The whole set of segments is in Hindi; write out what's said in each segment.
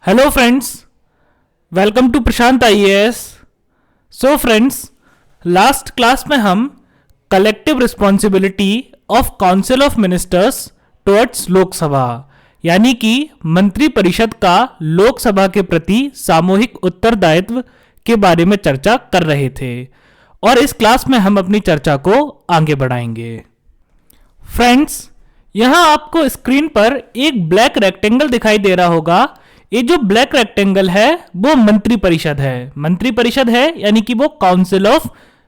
Hello friends, welcome to Prashant IAS. So friends, last class में हम collective responsibility of council of ministers towards Lok Sabha यानी कि मंत्री परिषद का लोकसभा के प्रति सामूहिक उत्तरदायित्व के बारे में चर्चा कर रहे थे और इस क्लास में हम अपनी चर्चा को आगे बढ़ाएंगे। फ्रेंड्स, यहां आपको स्क्रीन पर एक ब्लैक रेक्टेंगल दिखाई दे रहा होगा। ये जो ब्लैक रेक्टेंगल है वो मंत्री परिषद है। मंत्री परिषद है यानी कि वो काउंसिल ऑफ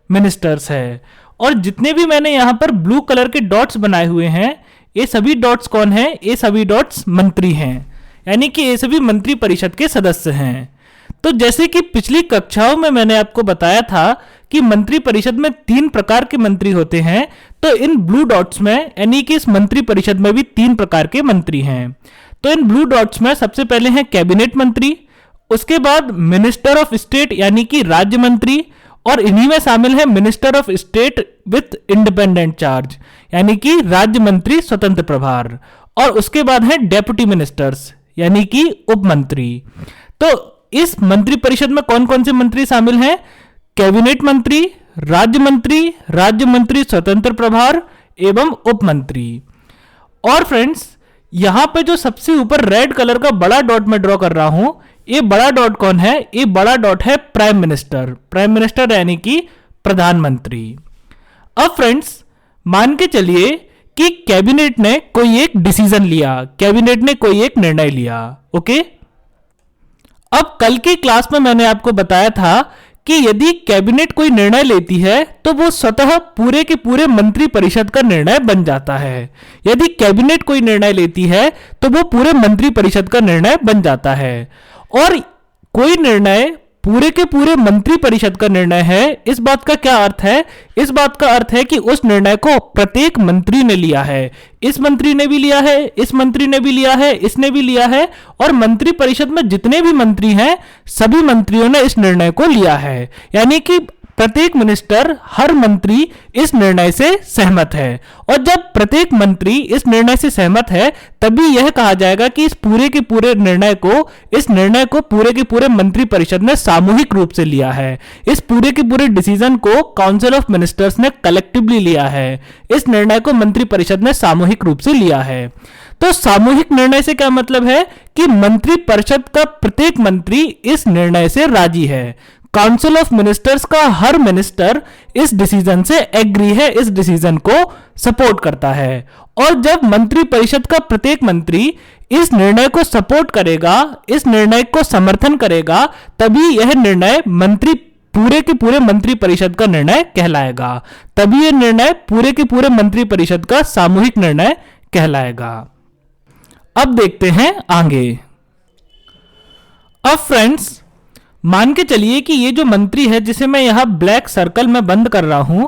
मिनिस्टर्स है। और जितने भी मैंने यहां पर ब्लू कलर के डॉट्स बनाए हुए हैं, ये सभी डॉट्स कौन है? ये सभी डॉट्स मंत्री हैं, यानी कि ये सभी मंत्री परिषद के सदस्य हैं। तो जैसे कि पिछली कक्षाओं में मैंने आपको बताया था कि मंत्री परिषद में 3 प्रकार के मंत्री होते हैं, तो इन ब्लू डॉट्स में यानी कि इस मंत्री परिषद में भी 3 प्रकार के मंत्री हैं। तो इन ब्लू डॉट्स में सबसे पहले हैं कैबिनेट मंत्री, उसके बाद मिनिस्टर ऑफ स्टेट यानी कि राज्य मंत्री, और इन्हीं में शामिल है minister of state with independent charge यानी कि राज्य मंत्री स्वतंत्र प्रभार, और उसके बाद है डेप्यूटी मिनिस्टर्स यानी कि उप मंत्री। तो इस मंत्री परिषद में कौन कौन से मंत्री शामिल हैं? कैबिनेट मंत्री, राज्य मंत्री स्वतंत्र प्रभार एवं उप मंत्री। और फ्रेंड्स, यहां पे जो सबसे ऊपर रेड कलर का बड़ा डॉट मैं ड्रॉ कर रहा हूं, ये बड़ा डॉट कौन है? ये बड़ा डॉट है प्राइम मिनिस्टर। प्राइम मिनिस्टर यानी कि प्रधानमंत्री। अब फ्रेंड्स, मान के चलिए कि कैबिनेट ने कोई एक डिसीजन लिया, कैबिनेट ने कोई एक निर्णय लिया। ओके, अब कल की क्लास में मैंने आपको बताया था कि यदि कैबिनेट कोई निर्णय लेती है तो वो स्वतः पूरे के पूरे मंत्री परिषद का निर्णय बन जाता है। यदि कैबिनेट कोई निर्णय लेती है तो वो पूरे मंत्री परिषद का निर्णय बन जाता है। और कोई निर्णय पूरे के पूरे मंत्री परिषद का निर्णय है, इस बात का क्या अर्थ है? इस बात का अर्थ है कि उस निर्णय को प्रत्येक मंत्री ने लिया है। इस मंत्री ने भी लिया है, इस मंत्री ने भी लिया है, इसने भी लिया है, और मंत्री परिषद में जितने भी मंत्री हैं सभी मंत्रियों ने इस निर्णय को लिया है। यानी कि प्रत्येक मिनिस्टर, हर मंत्री इस निर्णय से सहमत है। और जब प्रत्येक मंत्री इस निर्णय से सहमत है तभी यह कहा जाएगा कि इस पूरे के पूरे निर्णय को पूरे के पूरे मंत्री परिषद ने सामूहिक रूप से लिया है। इस पूरे के पूरे डिसीजन को काउंसिल ऑफ मिनिस्टर्स ने कलेक्टिवली लिया है। इस निर्णय को मंत्री परिषद ने सामूहिक रूप से लिया है। तो सामूहिक निर्णय से क्या मतलब है कि मंत्री परिषद का प्रत्येक मंत्री इस निर्णय से राजी है। काउंसिल ऑफ मिनिस्टर्स का हर मिनिस्टर इस डिसीजन से एग्री है, इस डिसीजन को सपोर्ट करता है। और जब मंत्री परिषद का प्रत्येक मंत्री इस निर्णय को सपोर्ट करेगा, इस निर्णय को समर्थन करेगा, तभी यह निर्णय पूरे के पूरे मंत्री परिषद का निर्णय कहलाएगा। तभी यह निर्णय पूरे के पूरे मंत्री परिषद का सामूहिक निर्णय कहलाएगा। अब देखते हैं आगे। अब फ्रेंड्स, मान के चलिए कि ये जो मंत्री है जिसे मैं यहां ब्लैक सर्कल में बंद कर रहा हूं,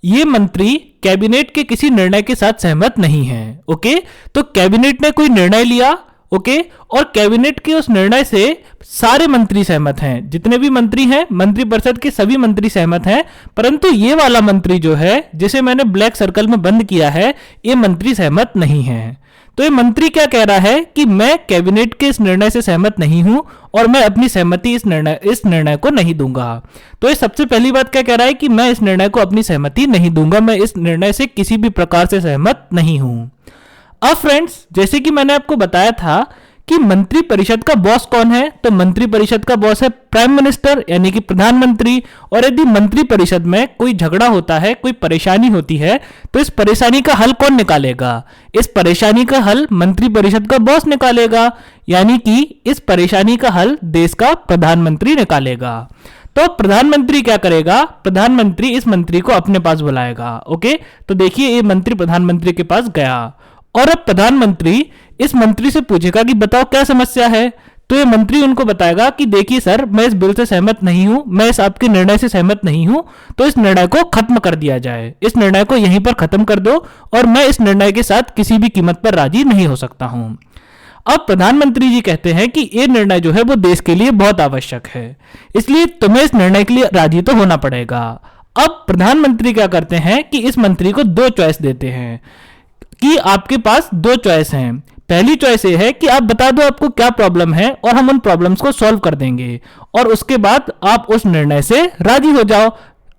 ये मंत्री कैबिनेट के किसी निर्णय के साथ सहमत नहीं है। ओके, तो कैबिनेट ने कोई निर्णय लिया, ओके, और कैबिनेट के उस निर्णय से सारे मंत्री सहमत हैं। जितने भी मंत्री हैं, मंत्री परिषद के सभी मंत्री सहमत हैं, परंतु ये वाला मंत्री जो है जिसे मैंने ब्लैक सर्कल में बंद किया है, ये मंत्री सहमत नहीं है। तो ये मंत्री क्या कह रहा है कि मैं कैबिनेट के इस निर्णय से सहमत नहीं हूं और मैं अपनी सहमति इस निर्णय को नहीं दूंगा। तो ये सबसे पहली बात क्या कह रहा है कि मैं इस निर्णय को अपनी सहमति नहीं दूंगा, मैं इस निर्णय से किसी भी प्रकार से सहमत नहीं हूं। अब फ्रेंड्स, जैसे कि मैंने आपको बताया था कि मंत्री परिषद का बॉस कौन है, तो मंत्री परिषद का बॉस है प्राइम मिनिस्टर यानी कि प्रधानमंत्री। और यदि मंत्री परिषद में कोई झगड़ा होता है, कोई परेशानी होती है, तो इस परेशानी का हल कौन निकालेगा? इस परेशानी का हल मंत्री परिषद का बॉस निकालेगा, यानी कि इस परेशानी का हल देश का प्रधानमंत्री निकालेगा। तो प्रधानमंत्री क्या करेगा? प्रधानमंत्री इस मंत्री को अपने पास बुलाएगा। ओके, तो देखिए ये मंत्री प्रधानमंत्री के पास गया और अब प्रधानमंत्री इस मंत्री से पूछेगा कि बताओ क्या समस्या है। तो ये मंत्री उनको बताएगा कि देखिए सर, मैं इस बिल से सहमत नहीं हूं, मैं इस आपके निर्णय से सहमत नहीं हूं, तो इस निर्णय को खत्म कर दिया जाए, इस निर्णय को यहीं पर खत्म कर दो और मैं इस निर्णय के साथ किसी भी कीमत पर राजी नहीं हो सकता हूं। अब प्रधानमंत्री जी कहते हैं कि ये निर्णय जो है वो देश के लिए बहुत आवश्यक है, इसलिए तुम्हें इस निर्णय के लिए राजी तो होना पड़ेगा। अब प्रधानमंत्री क्या करते हैं कि इस मंत्री को 2 चॉइस देते हैं कि आपके पास 2 चॉइस हैं। पहली चॉइस ये है कि आप बता दो आपको क्या प्रॉब्लम है और हम उन प्रॉब्लम्स को सॉल्व कर देंगे, और उसके बाद आप उस निर्णय से राजी हो जाओ।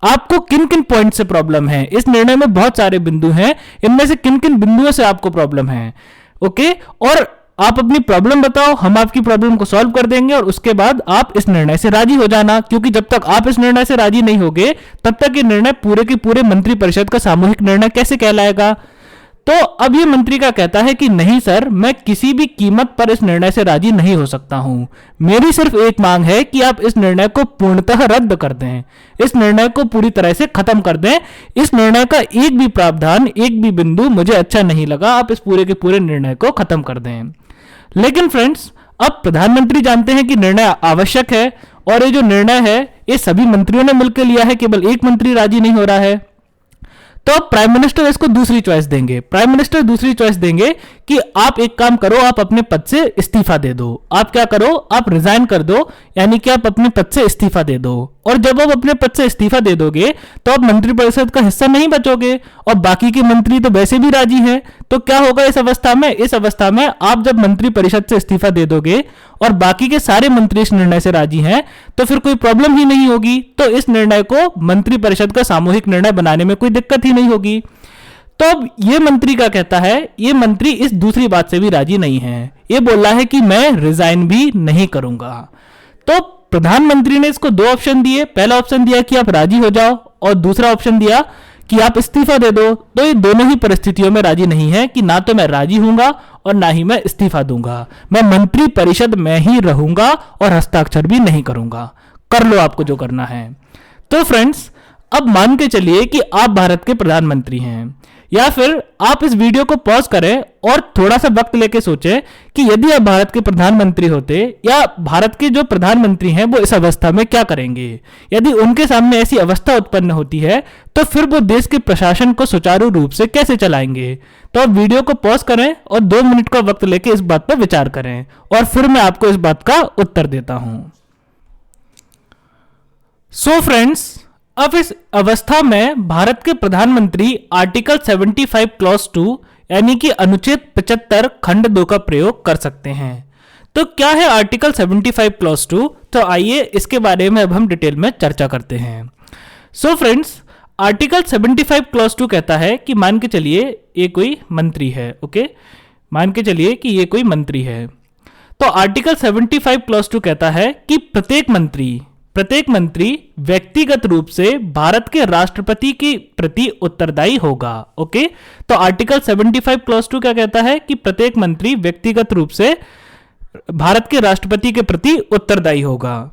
आपको किन किन पॉइंट से प्रॉब्लम है, इस निर्णय में बहुत सारे बिंदु हैं, इनमें से किन किन बिंदुओं से आपको प्रॉब्लम है, ओके। और आप अपनी प्रॉब्लम बताओ, हम आपकी प्रॉब्लम को सॉल्व कर देंगे, और उसके बाद आप इस निर्णय से राजी हो जाना, क्योंकि जब तक आप इस निर्णय से राजी नहीं होगे तब तक ये निर्णय पूरे के पूरे मंत्रिपरिषद का सामूहिक निर्णय कैसे कहलाएगा। तो अब ये मंत्री का कहता है कि नहीं सर, मैं किसी भी कीमत पर इस निर्णय से राजी नहीं हो सकता हूं। मेरी सिर्फ एक मांग है कि आप इस निर्णय को पूर्णतः रद्द कर दें, इस निर्णय को पूरी तरह से खत्म कर दें। इस निर्णय का एक भी प्रावधान, एक भी बिंदु मुझे अच्छा नहीं लगा, आप इस पूरे के पूरे निर्णय को खत्म कर दें। लेकिन फ्रेंड्स, अब प्रधानमंत्री जानते हैं कि निर्णय आवश्यक है, और ये जो निर्णय है ये सभी मंत्रियों ने मिलकर लिया है, केवल एक मंत्री राजी नहीं हो रहा है। तो अब प्राइम मिनिस्टर इसको दूसरी चॉइस देंगे। प्राइम मिनिस्टर दूसरी चॉइस देंगे कि आप एक काम करो, आप अपने पद से इस्तीफा दे दो। आप क्या करो, आप रिजाइन कर दो, यानी कि आप अपने पद से इस्तीफा दे दो। और जब आप अपने पद से इस्तीफा दे दोगे तो आप मंत्रिपरिषद का हिस्सा नहीं बचोगे, और बाकी के मंत्री तो वैसे भी राजी हैं। तो क्या होगा इस अवस्था में, इस अवस्था में आप जब मंत्रिपरिषद से इस्तीफा दे दोगे और बाकी के सारे मंत्री इस निर्णय से राजी हैं, तो फिर कोई प्रॉब्लम ही नहीं होगी। तो इस निर्णय को मंत्रिपरिषद का सामूहिक निर्णय बनाने में कोई दिक्कत ही नहीं होगी। तो अब ये मंत्री का कहता है, ये मंत्री इस दूसरी बात से भी राजी नहीं है। ये बोल रहा है कि मैं रिजाइन भी नहीं करूंगा। तो प्रधानमंत्री ने इसको दो ऑप्शन दिए। पहला ऑप्शन दिया कि आप राजी हो जाओ, और दूसरा ऑप्शन दिया कि आप इस्तीफा दे दो। तो ये दोनों ही परिस्थितियों में राजी नहीं है कि ना तो मैं राजी हूंगा और ना ही मैं इस्तीफा दूंगा। मैं मंत्री परिषद में ही रहूंगा और हस्ताक्षर भी नहीं करूंगा। कर लो आपको जो करना है। तो फ्रेंड्स, अब मान के चलिए कि आप भारत के प्रधानमंत्री हैं, या फिर आप इस वीडियो को पॉज करें और थोड़ा सा वक्त लेके सोचें कि यदि आप भारत के प्रधानमंत्री होते, या भारत के जो प्रधानमंत्री हैं वो इस अवस्था में क्या करेंगे। यदि उनके सामने ऐसी अवस्था उत्पन्न होती है तो फिर वो देश के प्रशासन को सुचारू रूप से कैसे चलाएंगे। तो आप वीडियो को पॉज करें और 2 मिनट का वक्त लेके इस बात पर विचार करें, और फिर मैं आपको इस बात का उत्तर देता हूं। सो फ्रेंड्स, अब इस अवस्था में भारत के प्रधानमंत्री आर्टिकल 75 क्लॉज 2 यानी कि अनुच्छेद 75 खंड 2 का प्रयोग कर सकते हैं। तो क्या है आर्टिकल 75 क्लॉज 2? तो आइए इसके बारे में अब हम डिटेल में चर्चा करते हैं। सो फ्रेंड्स, आर्टिकल 75 क्लॉज 2 कहता है कि मान के चलिए ये कोई मंत्री है, ओके, मान के चलिए कि ये कोई मंत्री है। तो आर्टिकल 75 क्लॉज 2 कहता है कि प्रत्येक मंत्री व्यक्तिगत रूप से भारत के राष्ट्रपति के प्रति उत्तरदायी होगा, ओके। तो आर्टिकल 75 क्लॉज 2 क्या कहता है कि प्रत्येक मंत्री व्यक्तिगत रूप से भारत के राष्ट्रपति के प्रति उत्तरदायी होगा।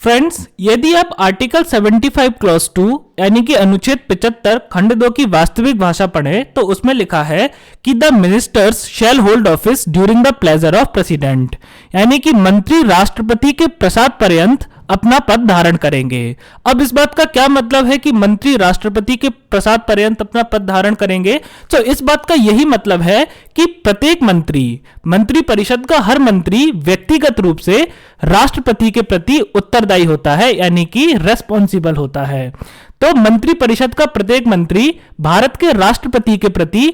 फ्रेंड्स, यदि आप आर्टिकल 75 क्लॉज 2 यानी कि अनुच्छेद 75 खंड 2 की वास्तविक भाषा पढ़ें तो उसमें लिखा है कि the ministers shall hold office during the pleasure of president, यानी कि मंत्री राष्ट्रपति के प्रसाद पर्यंत अपना पद धारण करेंगे। अब इस बात का क्या मतलब है कि मंत्री राष्ट्रपति के प्रसाद पर्यंत अपना पद धारण करेंगे? तो इस बात का यही मतलब है कि प्रत्येक मंत्री परिषद का हर मंत्री व्यक्तिगत रूप से राष्ट्रपति के प्रति उत्तरदायी होता है, यानी कि रेस्पॉन्सिबल होता है। तो मंत्री परिषद का प्रत्येक मंत्री भारत के राष्ट्रपति के प्रति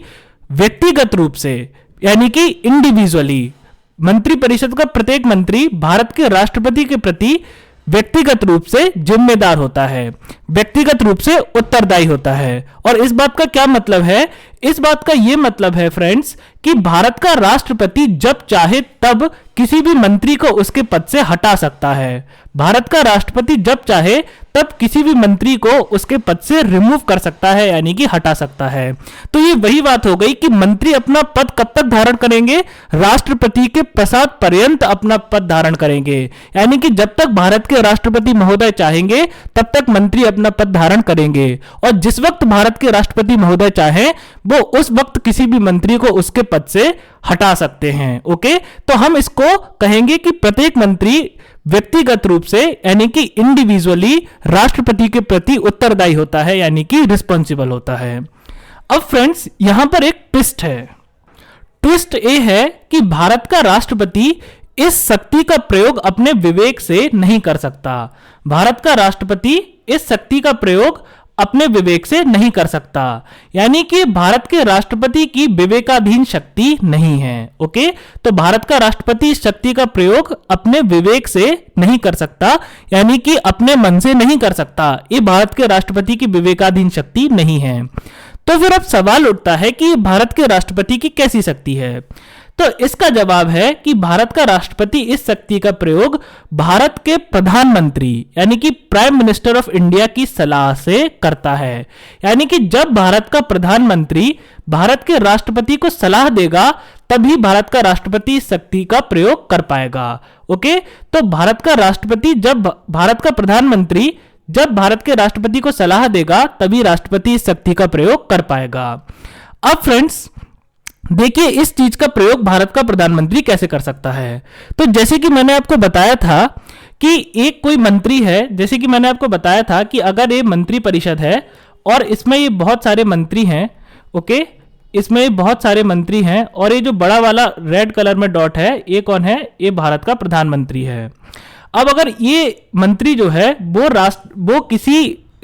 व्यक्तिगत रूप से, यानी कि इंडिविजुअली, मंत्री परिषद का प्रत्येक मंत्री भारत के राष्ट्रपति के प्रति व्यक्तिगत रूप से जिम्मेदार होता है, व्यक्तिगत रूप से उत्तरदायी होता है। और इस बात का क्या मतलब है? इस बात का यह मतलब है फ्रेंड्स कि भारत का राष्ट्रपति जब चाहे तब किसी भी मंत्री को उसके पद से हटा सकता है। भारत का राष्ट्रपति जब चाहे तब किसी भी मंत्री को उसके पद से रिमूव कर सकता है, यानी कि हटा सकता है। तो ये वही बात हो गई कि मंत्री अपना पद कब तक धारण करेंगे? राष्ट्रपति के प्रसाद पर्यंत अपना पद धारण करेंगे, यानी कि जब तक भारत के राष्ट्रपति महोदय चाहेंगे तब तक मंत्री अपना पद धारण करेंगे, और जिस वक्त भारत के राष्ट्रपति महोदय चाहें वो उस वक्त किसी भी मंत्री को उसके पद से हटा सकते हैं, ओके। तो हम इसको कहेंगे कि प्रत्येक मंत्री व्यक्तिगत रूप से, यानी कि इंडिविजुअली राष्ट्रपति के प्रति उत्तरदायी होता है, यानी कि रिस्पॉन्सिबल होता है। अब फ्रेंड्स, यहां पर एक ट्विस्ट है। ट्विस्ट ये है कि भारत का राष्ट्रपति इस शक्ति का प्रयोग अपने विवेक से नहीं कर सकता। भारत का राष्ट्रपति इस शक्ति का प्रयोग अपने विवेक से नहीं कर सकता, यानी कि भारत के राष्ट्रपति की विवेकाधीन शक्ति नहीं है। ओके, तो भारत का राष्ट्रपति इस शक्ति का प्रयोग अपने विवेक से नहीं कर सकता, यानी कि अपने मन से नहीं कर सकता। ये भारत के राष्ट्रपति की विवेकाधीन शक्ति नहीं है। तो फिर अब सवाल उठता है कि भारत के राष्ट्रपति की कैसी शक्ति है? तो इसका जवाब है कि भारत का राष्ट्रपति इस शक्ति का प्रयोग भारत के प्रधानमंत्री यानी कि प्राइम मिनिस्टर ऑफ इंडिया की सलाह से करता है। यानी कि जब भारत का प्रधानमंत्री भारत के राष्ट्रपति को सलाह देगा तभी भारत का राष्ट्रपति इस शक्ति का प्रयोग कर पाएगा। ओके, तो भारत का राष्ट्रपति जब भारत के राष्ट्रपति को सलाह देगा तभी राष्ट्रपति इस शक्ति का प्रयोग कर पाएगा। अब फ्रेंड्स देखिए इस चीज का प्रयोग भारत का प्रधानमंत्री कैसे कर सकता है। तो जैसे कि मैंने आपको बताया था कि एक कोई मंत्री है, जैसे कि मैंने आपको बताया था कि अगर ये मंत्री परिषद है और इसमें ये बहुत सारे मंत्री हैं, ओके, इसमें बहुत सारे मंत्री हैं और ये जो बड़ा वाला रेड कलर में डॉट है ये कौन है? ये भारत का प्रधानमंत्री है। अब अगर ये मंत्री जो है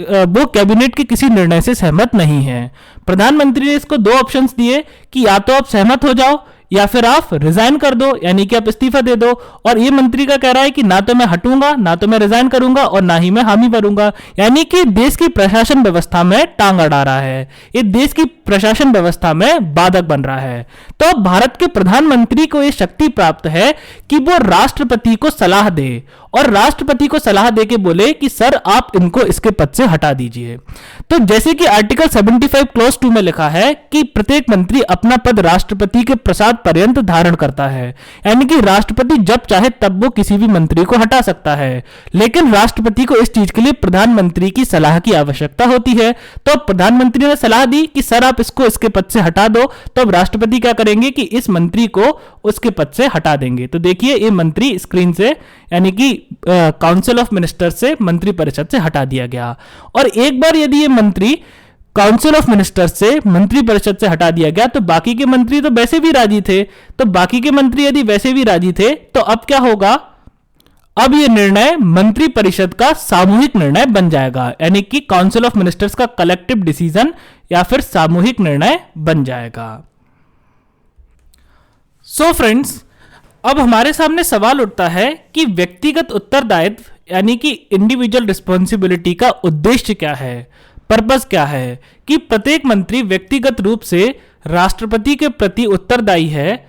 वो कैबिनेट के किसी निर्णय से सहमत नहीं है, प्रधानमंत्री ने इसको दो ऑप्शंस दिए कि या तो आप सहमत हो जाओ या फिर आप रिजाइन कर दो, यानी कि आप इस्तीफा दे दो। और ये मंत्री का कह रहा है कि ना तो मैं हटूंगा, ना तो मैं रिजाइन करूंगा और ना ही मैं हामी भरूंगा, यानी कि देश की प्रशासन व्यवस्था में टांग अड़ा रहा है, ये देश की प्रशासन व्यवस्था में बाधक बन रहा है। तो अब भारत के प्रधानमंत्री को यह शक्ति प्राप्त है कि वो राष्ट्रपति को सलाह दे और राष्ट्रपति को सलाह देके बोले कि सर आप इनको इसके पद से हटा दीजिए। तो जैसे कि आर्टिकल 75 क्लॉज 2 में लिखा है कि प्रत्येक मंत्री अपना पद राष्ट्रपति के प्रसाद पर्यंत धारण करता है, यानी कि राष्ट्रपति जब चाहे तब वो किसी भी मंत्री को हटा सकता है, लेकिन राष्ट्रपति को इस चीज के लिए प्रधानमंत्री की सलाह की आवश्यकता होती है। तो प्रधानमंत्री ने सलाह दी कि सर आप इसको इसके पद से हटा दो, तो अब राष्ट्रपति क्या करेंगे कि इस मंत्री को उसके पद से हटा देंगे। तो देखिए ये मंत्री स्क्रीन से यानी कि काउंसिल ऑफ मिनिस्टर से मंत्री परिषद से हटा दिया गया। और एक बार यदि ये मंत्री काउंसिल ऑफ मिनिस्टर से मंत्री परिषद से हटा दिया गया तो बाकी के मंत्री तो वैसे भी राजी थे, तो बाकी के मंत्री यदि वैसे भी राजी थे तो अब क्या होगा? अब ये निर्णय मंत्री परिषद का सामूहिक निर्णय बन जाएगा, यानी कि काउंसिल ऑफ मिनिस्टर्स का कलेक्टिव डिसीजन या फिर सामूहिक निर्णय बन जाएगा। सो फ्रेंड्स, अब हमारे सामने सवाल उठता है कि व्यक्तिगत उत्तरदायित्व यानी कि इंडिविजुअल रिस्पॉन्सिबिलिटी का उद्देश्य क्या है, पर्पस क्या है? कि प्रत्येक मंत्री व्यक्तिगत रूप से राष्ट्रपति के प्रति उत्तरदायी है,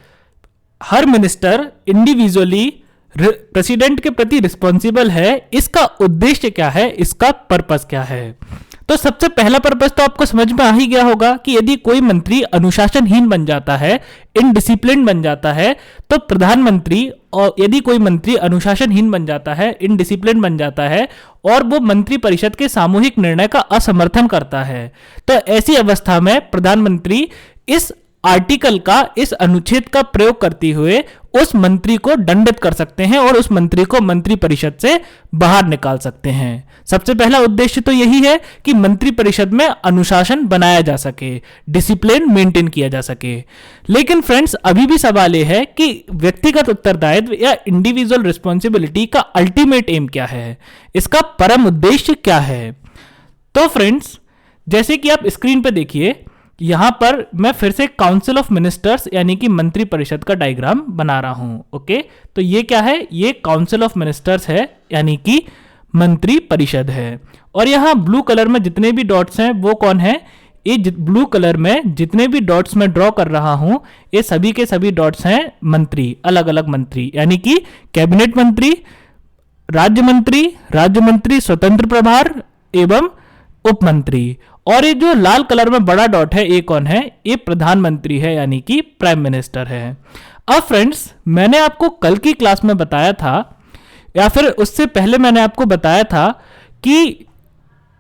हर मिनिस्टर इंडिविजुअली प्रेसिडेंट के प्रति रिस्पॉन्सिबल है। इसका उद्देश्य क्या है, इसका पर्पस क्या है? तो सबसे पहला पर्पस तो आपको समझ में आ ही गया होगा कि यदि कोई मंत्री अनुशासनहीन बन जाता है, इनडिसिप्लिन बन जाता है, तो प्रधानमंत्री, और यदि कोई मंत्री अनुशासनहीन बन जाता है, इनडिसिप्लिन बन जाता है और वो मंत्री परिषद के सामूहिक निर्णय का असमर्थन करता है, तो ऐसी अवस्था में प्रधानमंत्री इस आर्टिकल का, इस अनुच्छेद का प्रयोग करते हुए उस मंत्री को दंडित कर सकते हैं और उस मंत्री को मंत्री परिषद से बाहर निकाल सकते हैं। सबसे पहला उद्देश्य तो यही है कि मंत्री परिषद में अनुशासन बनाया जा सके, डिसिप्लिन मेंटेन किया जा सके। लेकिन फ्रेंड्स अभी भी सवाल यह है कि व्यक्तिगत उत्तरदायित्व या इंडिविजुअल रिस्पॉन्सिबिलिटी का अल्टीमेट एम क्या है, इसका परम उद्देश्य क्या है? तो फ्रेंड्स जैसे कि आप स्क्रीन पे देखिए, यहां पर मैं फिर से काउंसिल ऑफ मिनिस्टर्स यानी कि मंत्री परिषद का डायग्राम बना रहा हूं। ओके, तो ये क्या है? ये काउंसिल ऑफ मिनिस्टर्स है यानी कि मंत्री परिषद है। और यहां ब्लू कलर में जितने भी डॉट्स हैं वो कौन है? ये ब्लू कलर में जितने भी डॉट्स मैं ड्रॉ कर रहा हूं ये सभी के सभी डॉट्स हैं मंत्री, अलग अलग मंत्री, यानी कि कैबिनेट मंत्री, राज्य मंत्री स्वतंत्र प्रभार एवं उप मंत्री। और ये जो लाल कलर में बड़ा डॉट है ये कौन है? ये प्रधानमंत्री है यानी कि प्राइम मिनिस्टर है। अब फ्रेंड्स मैंने आपको कल की क्लास में बताया था या फिर उससे पहले मैंने आपको बताया था कि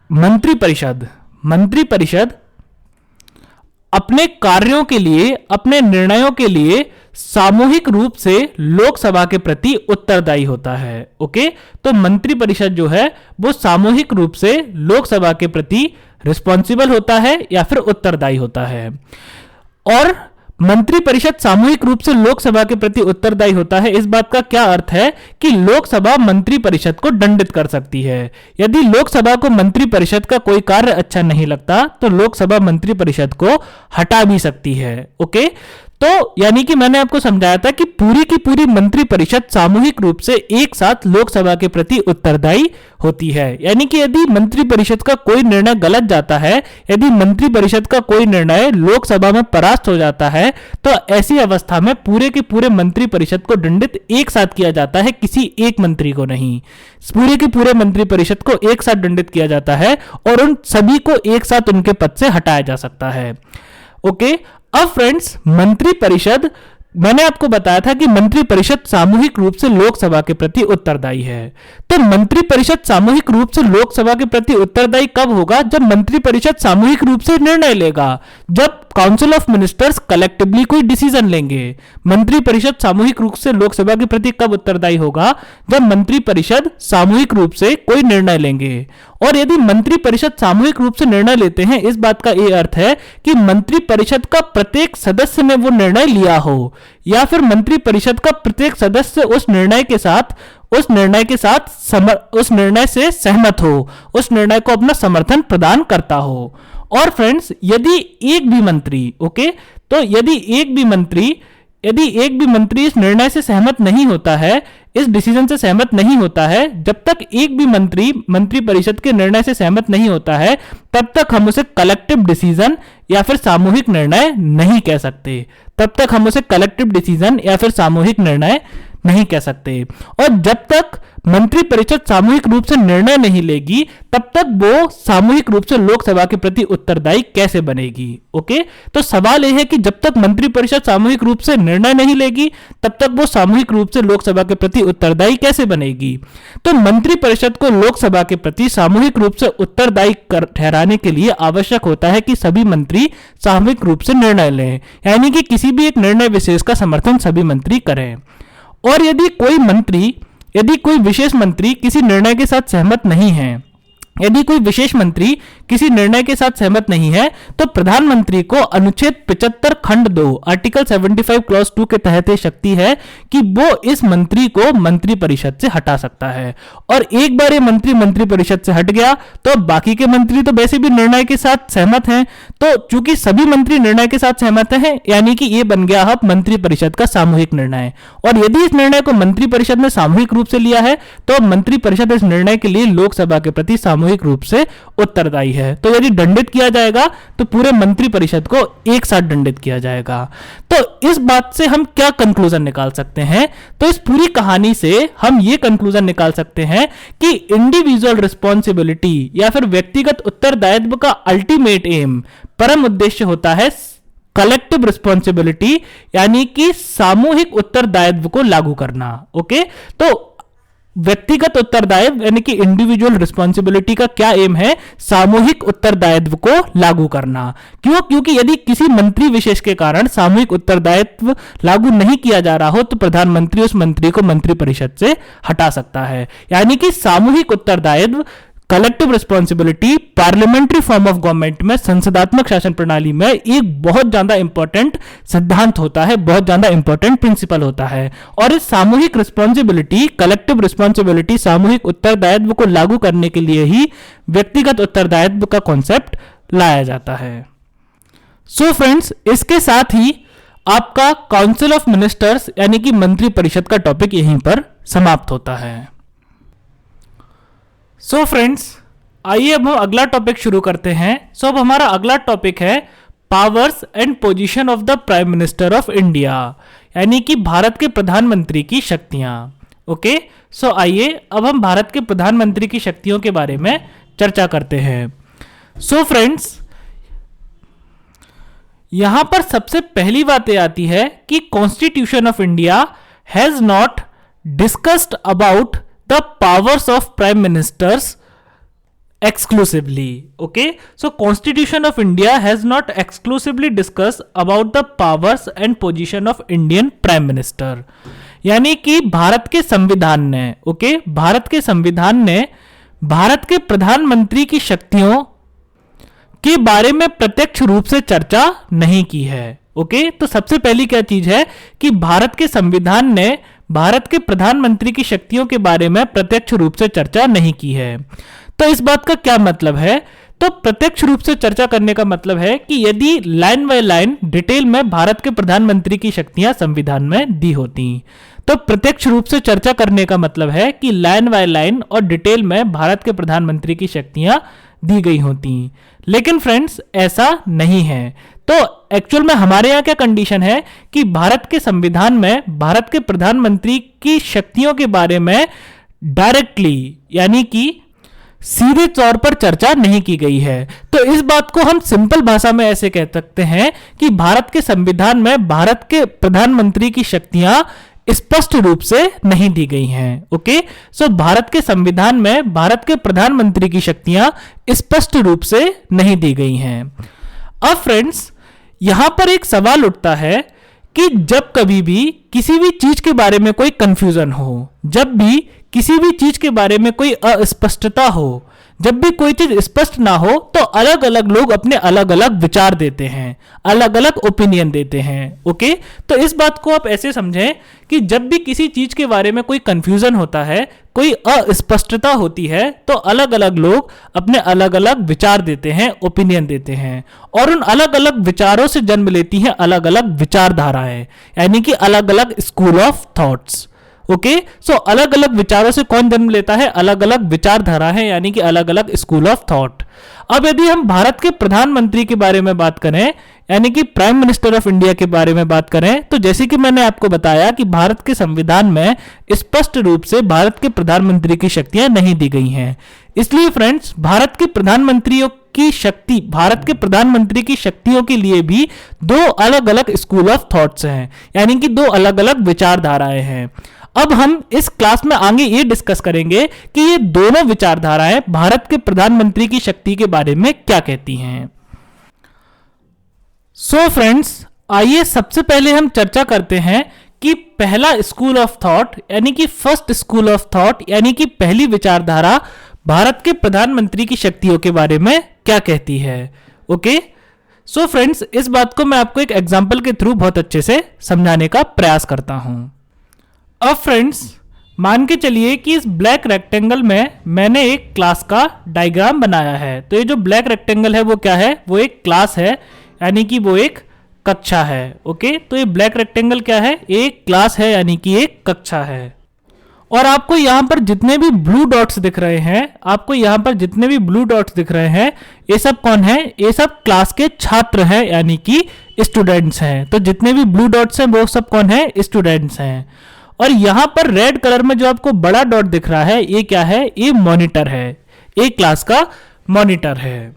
मंत्री परिषद अपने कार्यों के लिए, अपने निर्णयों के लिए सामूहिक रूप से लोकसभा के प्रति उत्तरदायी होता है। ओके, तो मंत्री परिषद जो है वो सामूहिक रूप से लोकसभा के प्रति रिस्पॉन्सिबल होता है या फिर उत्तरदायी होता है। और मंत्रिपरिषद सामूहिक रूप से लोकसभा के प्रति उत्तरदायी होता है, इस बात का क्या अर्थ है कि लोकसभा मंत्रिपरिषद को दंडित कर सकती है। यदि लोकसभा को मंत्रिपरिषद का कोई कार्य अच्छा नहीं लगता तो लोकसभा मंत्रिपरिषद को हटा भी सकती है। ओके, तो यानी कि मैंने आपको समझाया था कि पूरी की पूरी मंत्रिपरिषद सामूहिक रूप से एक साथ लोकसभा के प्रति उत्तरदायी होती है। यानी कि यदि मंत्रिपरिषद का कोई निर्णय गलत जाता है, यदि मंत्रिपरिषद का कोई निर्णय लोकसभा में परास्त हो जाता है, तो ऐसी अवस्था में पूरे के पूरे मंत्रिपरिषद को दंडित एक साथ किया जाता है, किसी एक मंत्री को नहीं। पूरे के पूरे मंत्रिपरिषद को एक साथ दंडित किया जाता है और उन सभी को एक साथ उनके पद से हटाया जा सकता है। ओके, अब फ्रेंड्स, मंत्रिपरिषद, मैंने आपको बताया था कि मंत्रिपरिषद सामूहिक रूप से लोकसभा के प्रति उत्तरदायी है। तो मंत्रिपरिषद सामूहिक रूप से लोकसभा के प्रति उत्तरदायी कब होगा? जब मंत्रिपरिषद सामूहिक रूप से निर्णय लेगा, जब काउंसिल ऑफ मिनिस्टर्स कलेक्टिवली कोई डिसीजन लेंगे। मंत्रिपरिषद सामूहिक रूप से लोकसभा के प्रति कब उत्तरदायी होगा? जब मंत्रिपरिषद सामूहिक रूप से कोई निर्णय लेंगे। और यदि मंत्रिपरिषद सामूहिक रूप से निर्णय लेते हैं, इस बात का यह अर्थ है कि मंत्रिपरिषद का प्रत्येक सदस्य ने वो निर्णय लिया हो, या फिर मंत्रिपरिषद का प्रत्येक सदस्य उस निर्णय से सहमत हो, उस निर्णय को अपना समर्थन प्रदान करता हो। और फ्रेंड्स, यदि एक भी मंत्री इस निर्णय से सहमत नहीं होता है, इस डिसीजन से सहमत नहीं होता है, जब तक एक भी मंत्रिपरिषद के निर्णय से सहमत नहीं होता है, तब तक हम उसे कलेक्टिव डिसीजन या फिर सामूहिक निर्णय नहीं कह सकते। और जब तक मंत्रिपरिषद सामूहिक रूप से निर्णय नहीं लेगी, तब तक वो सामूहिक रूप से लोकसभा के प्रति उत्तरदायी कैसे बनेगी? ओके, तो सवाल यह है कि जब तक मंत्रिपरिषद सामूहिक रूप से निर्णय नहीं लेगी, तब तक वो सामूहिक रूप से लोकसभा के प्रति उत्तरदायी कैसे बनेगी? तो मंत्रिपरिषद को लोकसभा के प्रति सामूहिक रूप से उत्तरदायी ठहराने के लिए आवश्यक होता है कि सभी मंत्री सामूहिक रूप से निर्णय लें, यानी कि किसी भी एक निर्णय विशेष का समर्थन सभी मंत्री करें। और यदि कोई विशेष मंत्री किसी निर्णय के साथ सहमत नहीं है, तो प्रधानमंत्री को अनुच्छेद 75 खंड 2 आर्टिकल 75 क्लॉज 2 के तहत शक्ति है कि वो इस मंत्री को मंत्रिपरिषद से हटा सकता है। और एक बार ये मंत्रिपरिषद से हट गया तो बाकी के मंत्री तो वैसे भी निर्णय के साथ सहमत हैं। तो चूंकि सभी मंत्री निर्णय के साथ सहमत हैं, यानी कि ये बन गया अब मंत्रिपरिषद का सामूहिक निर्णय। और यदि इस निर्णय को मंत्रिपरिषद ने सामूहिक रूप से लिया है, तो मंत्रिपरिषद इस निर्णय के लिए लोकसभा के प्रति सामूहिक रूप से उत्तरदायी है। तो यदि दंडित किया जाएगा तो पूरे मंत्रिपरिषद को एक साथ दंडित किया जाएगा। तो इस बात से हम क्या कंक्लूजन निकाल सकते हैं? तो इस पूरी कहानी से हम ये कंक्लूजन निकाल सकते हैं कि इंडिविजुअल रिस्पॉन्सिबिलिटी या फिर व्यक्तिगत उत्तरदायित्व का अल्टीमेट एम, परम उद्देश्य होता है कलेक्टिव रिस्पॉन्सिबिलिटी, यानी कि सामूहिक उत्तरदायित्व को लागू करना। ओके, तो व्यक्तिगत उत्तरदायित्व यानी कि इंडिविजुअल रिस्पॉन्सिबिलिटी का क्या एम है? सामूहिक उत्तरदायित्व को लागू करना। क्यों? क्योंकि यदि किसी मंत्री विशेष के कारण सामूहिक उत्तरदायित्व लागू नहीं किया जा रहा हो, तो प्रधानमंत्री उस मंत्री को मंत्रिपरिषद से हटा सकता है। यानी कि सामूहिक उत्तरदायित्व, collective responsibility parliamentary form of government में, संसदात्मक शासन प्रणाली में एक बहुत ज्यादा इंपॉर्टेंट सिद्धांत होता है, बहुत ज्यादा इंपॉर्टेंट प्रिंसिपल होता है। और इस सामूहिक रिस्पॉन्सिबिलिटी, कलेक्टिव रिस्पॉन्सिबिलिटी, सामूहिक उत्तरदायित्व को लागू करने के लिए ही व्यक्तिगत उत्तरदायित्व का कॉन्सेप्ट लाया जाता है। सो फ्रेंड्स, इसके साथ ही आपका काउंसिल ऑफ मिनिस्टर्स यानी कि मंत्रिपरिषद का टॉपिक यहीं पर समाप्त होता है। सो फ्रेंड्स, आइए अब हम अगला टॉपिक शुरू करते हैं। अब हमारा अगला टॉपिक है powers and position of the prime minister of India, यानी कि भारत के प्रधानमंत्री की शक्तियां। ओके, सो आइए अब हम भारत के प्रधानमंत्री की शक्तियों के बारे में चर्चा करते हैं। सो फ्रेंड्स, यहां पर सबसे पहली बात यह आती है कि constitution of India has not discussed about the powers of prime ministers exclusively. Okay, so Constitution of India has not exclusively discussed about the powers and position of Indian Prime Minister. यानी कि भारत के संविधान ने भारत के प्रधानमंत्री की शक्तियों के बारे में प्रत्यक्ष रूप से चर्चा नहीं की है। ओके, तो सबसे पहली क्या चीज है कि भारत के संविधान ने भारत के प्रधानमंत्री की शक्तियों के बारे में प्रत्यक्ष रूप से चर्चा नहीं की है। तो इस बात का क्या मतलब है? तो प्रत्यक्ष रूप से चर्चा करने का मतलब है कि यदि लाइन बाय लाइन डिटेल में भारत के प्रधानमंत्री की शक्तियां संविधान में दी होती, तो प्रत्यक्ष रूप से चर्चा करने का मतलब है कि लाइन बाय लाइन और डिटेल में भारत के प्रधानमंत्री की शक्तियां दी गई होती। लेकिन फ्रेंड्स ऐसा नहीं है। तो एक्चुअल में हमारे यहाँ क्या कंडीशन है कि भारत के संविधान में भारत के प्रधानमंत्री की शक्तियों के बारे में डायरेक्टली यानी कि सीधे तौर पर चर्चा नहीं की गई है। तो इस बात को हम सिंपल भाषा में ऐसे कह सकते हैं कि भारत के संविधान में भारत के प्रधानमंत्री की शक्तियां स्पष्ट रूप से नहीं दी गई हैं। ओके, सो भारत के संविधान में भारत के प्रधानमंत्री की शक्तियां स्पष्ट रूप से नहीं दी गई हैं। अब फ्रेंड्स यहां पर एक सवाल उठता है कि जब कभी भी किसी भी चीज के बारे में कोई कंफ्यूजन हो, जब भी किसी भी चीज के बारे में कोई अस्पष्टता हो, जब भी कोई चीज स्पष्ट ना हो, तो अलग अलग लोग अपने अलग अलग विचार देते हैं, अलग अलग ओपिनियन देते हैं। ओके, तो इस बात को आप ऐसे समझें कि जब भी किसी चीज के बारे में कोई कंफ्यूजन होता है, कोई अस्पष्टता होती है, तो अलग अलग लोग अपने अलग अलग विचार देते हैं, ओपिनियन देते हैं, और उन अलग अलग विचारों से जन्म लेती हैं अलग अलग विचारधाराएं, यानी कि अलग अलग स्कूल ऑफ थॉट्स। ओके, सो अलग अलग विचारों से कौन जन्म लेता है? अलग अलग विचारधारा है, यानी कि अलग अलग स्कूल ऑफ थॉट। अब यदि हम भारत के प्रधानमंत्री के बारे में बात करें, यानी कि प्राइम मिनिस्टर ऑफ इंडिया के बारे में बात करें, तो जैसे कि मैंने आपको बताया कि भारत के संविधान में स्पष्ट रूप से भारत के प्रधानमंत्री की शक्तियां नहीं दी गई हैं। इसलिए फ्रेंड्स भारत के प्रधानमंत्रियों की शक्ति, भारत के प्रधानमंत्री की शक्तियों के लिए भी दो अलग अलग स्कूल ऑफ थॉट्स हैं, यानी कि दो अलग अलग विचारधाराएं हैं। अब हम इस क्लास में आगे ये डिस्कस करेंगे कि ये दोनों विचारधाराएं भारत के प्रधानमंत्री की शक्ति के बारे में क्या कहती हैं। सो फ्रेंड्स आइए सबसे पहले हम चर्चा करते हैं कि पहला स्कूल ऑफ थॉट यानी कि फर्स्ट स्कूल ऑफ थॉट यानी कि पहली विचारधारा भारत के प्रधानमंत्री की शक्तियों के बारे में क्या कहती है। ओके, सो फ्रेंड्स इस बात को मैं आपको एक एग्जांपल के थ्रू बहुत अच्छे से समझाने का प्रयास करता हूं। अब फ्रेंड्स मान के चलिए कि इस ब्लैक रेक्टेंगल में मैंने एक क्लास का डायग्राम बनाया है। तो ये जो ब्लैक रेक्टेंगल है वो क्या है? वो एक क्लास है, यानी कि वो एक कक्षा है। ओके, तो ये ब्लैक रेक्टेंगल क्या है? एक क्लास है, यानी कि एक कक्षा है। और आपको यहां पर जितने भी ब्लू डॉट्स दिख रहे हैं, आपको यहां पर जितने भी ब्लू डॉट्स दिख रहे हैं, ये सब कौन है? ये सब क्लास के छात्र हैं, यानी कि स्टूडेंट्स हैं। तो जितने भी ब्लू डॉट्स हैं वो सब कौन है? स्टूडेंट्स हैं। और यहां पर रेड कलर में जो आपको बड़ा डॉट दिख रहा है, ये क्या है? ये मॉनिटर है, एक क्लास का मॉनिटर है।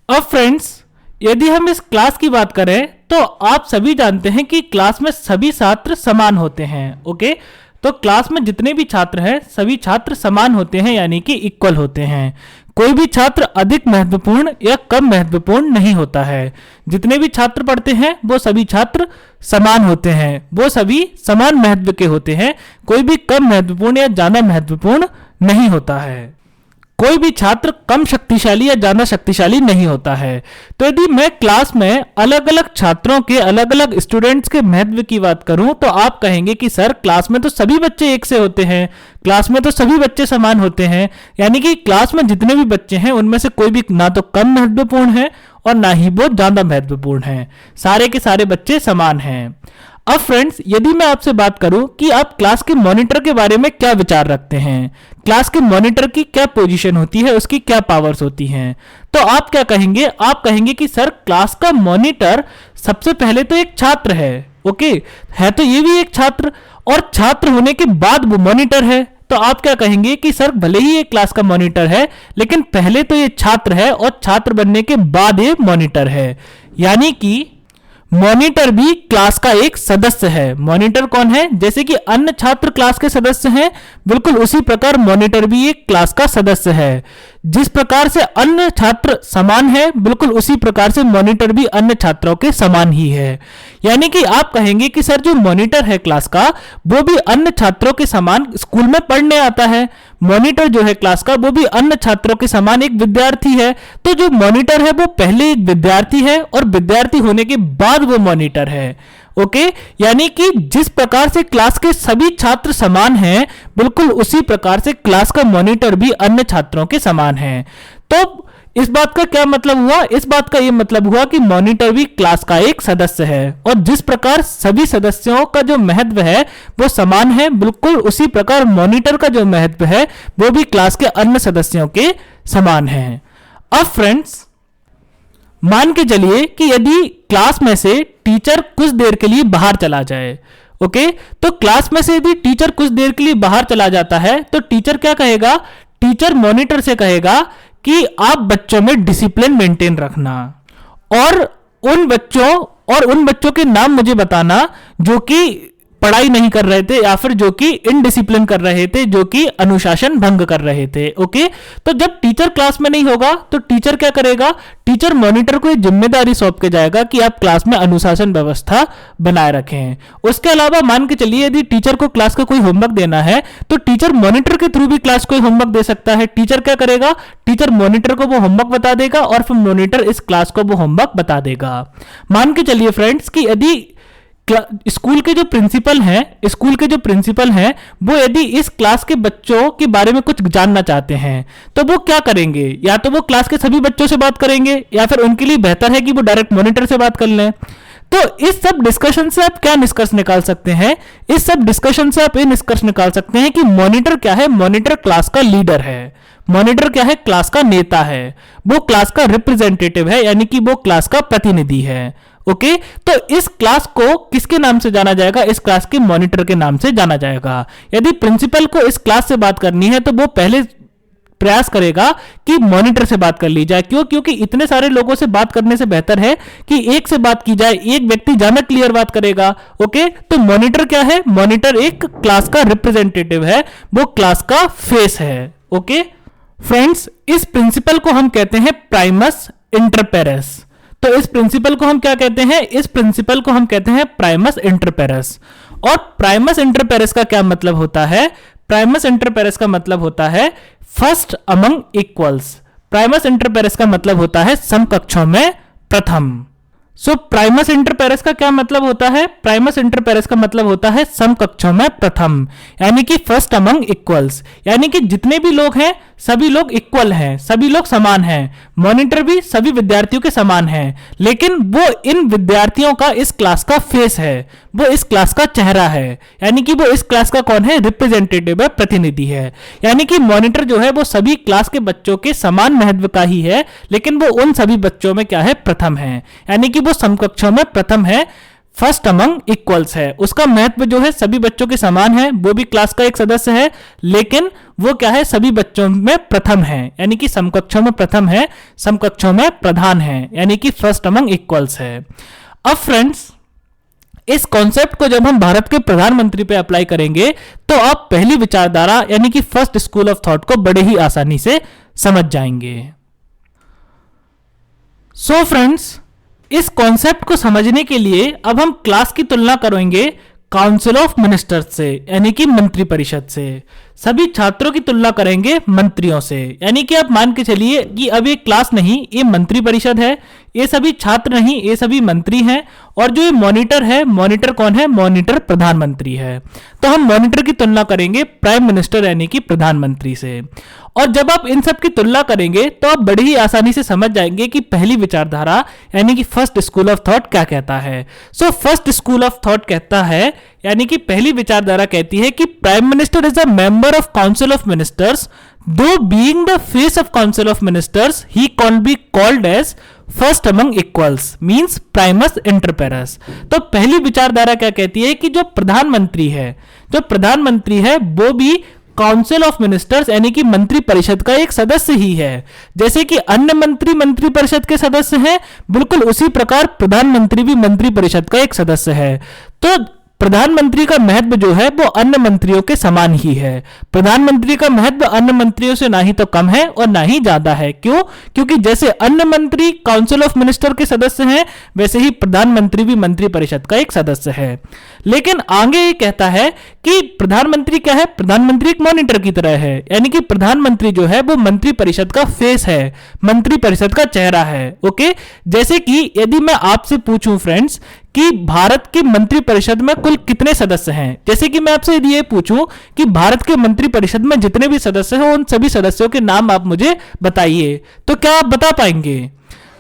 अब फ्रेंड्स यदि हम इस क्लास की बात करें तो आप सभी जानते हैं कि क्लास में सभी छात्र समान होते हैं। ओके, तो क्लास में जितने भी छात्र हैं सभी छात्र समान होते हैं, यानी कि इक्वल होते हैं। कोई भी छात्र अधिक महत्वपूर्ण या कम महत्वपूर्ण नहीं होता है। जितने भी छात्र पढ़ते हैं वो सभी छात्र समान होते हैं, वो सभी समान महत्व के होते हैं। कोई भी कम महत्वपूर्ण या ज्यादा महत्वपूर्ण नहीं होता है। कोई भी छात्र कम शक्तिशाली या ज्यादा शक्तिशाली नहीं होता है। तो यदि मैं क्लास में अलग अलग छात्रों के, अलग अलग स्टूडेंट्स के महत्व की बात करूं तो आप कहेंगे कि सर क्लास में तो सभी बच्चे एक से होते हैं, क्लास में तो सभी बच्चे समान होते हैं, यानी कि क्लास में जितने भी बच्चे हैं उनमें से कोई भी ना तो कम महत्वपूर्ण है और ना ही वो ज्यादा महत्वपूर्ण है, सारे के सारे बच्चे समान हैं। अब फ्रेंड्स यदि मैं आपसे बात करूं कि आप क्लास के मॉनिटर के बारे में क्या विचार रखते हैं, क्लास के मॉनिटर की क्या पोजीशन होती है, उसकी क्या पावर्स होती हैं, तो आप क्या कहेंगे? आप कहेंगे कि सर क्लास का मॉनिटर सबसे पहले तो एक छात्र है। ओके, है तो ये भी एक छात्र, और छात्र होने के बाद वो मॉनिटर है। तो आप क्या कहेंगे कि सर भले ही ये क्लास का मॉनिटर है लेकिन पहले तो ये छात्र है और छात्र बनने के बाद ये मॉनिटर है, यानी कि मॉनिटर भी क्लास का एक सदस्य है। मॉनिटर कौन है? जैसे कि अन्य छात्र क्लास के सदस्य हैं, बिल्कुल उसी प्रकार मॉनिटर भी एक क्लास का सदस्य है। जिस प्रकार से अन्य छात्र समान है, बिल्कुल उसी प्रकार से मॉनिटर भी अन्य छात्रों के समान ही है। यानी कि आप कहेंगे कि सर जो मॉनिटर है क्लास का वो भी अन्य छात्रों के समान स्कूल में पढ़ने आता है, मॉनिटर जो है क्लास का वो भी अन्य छात्रों के समान एक विद्यार्थी है। तो जो मॉनिटर है वो पहले एक विद्यार्थी है और विद्यार्थी होने के बाद वो मॉनिटर है। ओके, यानी कि जिस प्रकार से क्लास के सभी छात्र समान हैं, बिल्कुल उसी प्रकार से क्लास का मॉनिटर भी अन्य छात्रों के समान है। तो इस बात का क्या मतलब हुआ? इस बात का यह मतलब हुआ कि मॉनिटर भी क्लास का एक सदस्य है और जिस प्रकार सभी सदस्यों का जो महत्व है वो समान है, बिल्कुल उसी प्रकार मॉनिटर का जो महत्व है वो भी क्लास के अन्य सदस्यों के समान है। अब फ्रेंड्स, मान के चलिए कि यदि क्लास में से टीचर कुछ देर के लिए बाहर चला जाए, ओके, तो क्लास में से यदि टीचर कुछ देर के लिए बाहर चला जाता है तो टीचर क्या कहेगा? टीचर मॉनिटर से कहेगा कि आप बच्चों में डिसिप्लिन मेंटेन रखना और उन बच्चों के नाम मुझे बताना जो कि पढ़ाई नहीं कर रहे थे या फिर जो कि इनडिसिप्लिन कर रहे थे, जो कि अनुशासन भंग कर रहे थे। ओके, तो जब टीचर क्लास में नहीं होगा तो टीचर क्या करेगा? टीचर मॉनिटर को एक जिम्मेदारी सौंप के जाएगा कि आप क्लास में अनुशासन व्यवस्था बनाए रखें। उसके अलावा मान के चलिए यदि टीचर को क्लास का कोई होमवर्क देना है तो टीचर मॉनिटर के थ्रू भी क्लास को होमवर्क दे सकता है। टीचर क्या करेगा? टीचर मॉनिटर को वो होमवर्क बता देगा और फिर मॉनिटर इस क्लास को वो होमवर्क बता देगा। मान के चलिए फ्रेंड्स कि यदि स्कूल के जो प्रिंसिपल हैं वो यदि इस क्लास के बच्चों के बारे में कुछ जानना चाहते हैं तो वो क्या करेंगे? या तो वो क्लास के सभी बच्चों से बात करेंगे या फिर उनके लिए बेहतर है कि वो डायरेक्ट मॉनिटर से बात कर लें। तो इस सब डिस्कशन से आप क्या निष्कर्ष निकाल सकते हैं? इस सब डिस्कशन से आप ये निष्कर्ष निकाल सकते हैं कि मॉनिटर क्या है? मॉनिटर क्लास का लीडर है। मॉनिटर क्या है? क्लास का नेता है। वो क्लास का रिप्रेजेंटेटिव है, यानी कि वो क्लास का प्रतिनिधि है। ओके, तो इस क्लास को किसके नाम से जाना जाएगा? इस क्लास के मॉनिटर के नाम से जाना जाएगा। यदि प्रिंसिपल को इस क्लास से बात करनी है तो वो पहले प्रयास करेगा कि मॉनिटर से बात कर ली जाए। क्यों? क्योंकि इतने सारे लोगों से बात करने से बेहतर है कि एक से बात की जाए, एक व्यक्ति ज्यादा क्लियर बात करेगा। ओके, तो मॉनिटर क्या है? मॉनिटर एक क्लास का रिप्रेजेंटेटिव है, वो क्लास का फेस है। ओके फ्रेंड्स, इस प्रिंसिपल को हम कहते हैं प्राइमस इंटर पेरेस। तो इस प्रिंसिपल को हम क्या कहते हैं? इस प्रिंसिपल को हम कहते हैं प्राइमस इंटर पेरेस। और प्राइमस इंटर पेरेस का क्या मतलब होता है? प्राइमस इंटर पेरेस का मतलब होता है first among equals. Primus inter pares का मतलब होता है समकक्षों में प्रथम। सो प्राइमस इंटर पेरेस का क्या मतलब होता है? प्राइमस इंटर पेरेस का मतलब होता है समकक्षों में प्रथम, यानी कि फर्स्ट अमंग इक्वल्स, यानी कि जितने भी लोग हैं सभी लोग इक्वल हैं, सभी लोग समान हैं। मॉनिटर भी सभी विद्यार्थियों के समान है, लेकिन वो इन विद्यार्थियों का इस क्लास का फेस है, वो इस क्लास का चेहरा है, यानी कि वो इस क्लास का कौन है? रिप्रेजेंटेटिव है, प्रतिनिधि है। यानी कि मॉनिटर जो है वो सभी क्लास के बच्चों के समान महत्व का ही है, लेकिन वो उन सभी बच्चों में क्या है? प्रथम है, यानी कि वो समकक्षों में प्रथम है, फर्स्ट अमंग इक्वल्स है। उसका महत्व जो है सभी बच्चों के समान है, वो भी क्लास का एक सदस्य है, लेकिन वो क्या है? सभी बच्चों में प्रथम है, यानी कि समकक्षों में प्रथम है, समकक्षों में प्रधान है, यानी कि फर्स्ट अमंग इक्वल्स है। अब फ्रेंड्स, इस कॉन्सेप्ट को जब हम भारत के प्रधानमंत्री पे अप्लाई करेंगे तो आप पहली विचारधारा यानी कि फर्स्ट स्कूल ऑफ थॉट को बड़े ही आसानी से समझ जाएंगे। सो फ्रेंड्स, इस कॉन्सेप्ट को समझने के लिए अब हम क्लास की तुलना करेंगे काउंसिल ऑफ मिनिस्टर्स से, यानी कि मंत्री परिषद से। सभी छात्रों की तुलना करेंगे मंत्रियों से, यानी कि आप मान के चलिए कि अब ये क्लास नहीं, ये मंत्री परिषद है, ये सभी छात्र नहीं, ये सभी मंत्री हैं। और जो ये मॉनिटर है, मॉनिटर कौन है? मॉनिटर प्रधानमंत्री है। तो हम मॉनिटर की तुलना करेंगे प्राइम मिनिस्टर यानी कि प्रधानमंत्री से। और जब आप इन सब की तुलना करेंगे तो आप बड़ी ही आसानी से समझ जाएंगे कि पहली विचारधारा यानी कि फर्स्ट स्कूल ऑफ थॉट क्या कहता है। So first school of thought कहता है, यानी कि पहली विचारधारा कहती है कि prime minister is a member of council of ministers, though being the face of council of ministers he can be called as first among equals, means primus inter pares. तो पहली विचारधारा क्या कहती है कि जो प्रधानमंत्री है वो भी काउंसिल ऑफ मिनिस्टर्स यानी कि मंत्री परिषद का एक सदस्य ही है। जैसे कि अन्य मंत्री परिषद के सदस्य हैं, बिल्कुल उसी प्रकार प्रधानमंत्री भी मंत्री परिषद का एक सदस्य है। तो प्रधानमंत्री का महत्व जो है वो अन्य मंत्रियों के समान ही है। प्रधानमंत्री का महत्व अन्य मंत्रियों से ना ही तो कम है और ना ही ज्यादा है। क्यों? क्योंकि जैसे अन्य मंत्री काउंसिल ऑफ मिनिस्टर के सदस्य हैं, वैसे ही प्रधानमंत्री भी मंत्रिपरिषद का एक सदस्य है। लेकिन आगे ये कहता है कि प्रधानमंत्री क्या है? प्रधानमंत्री एक मॉनिटर की तरह है, यानी कि प्रधानमंत्री जो है वो मंत्रिपरिषद का फेस है, मंत्रिपरिषद का चेहरा है। ओके, जैसे कि यदि मैं आपसे पूछूं फ्रेंड्स कि भारत के मंत्रिपरिषद में कुल कितने सदस्य हैं, जैसे कि मैं आपसे यदि ये पूछूं कि भारत के मंत्रिपरिषद में जितने भी सदस्य हैं उन सभी सदस्यों के नाम आप मुझे बताइए, तो क्या आप बता पाएंगे?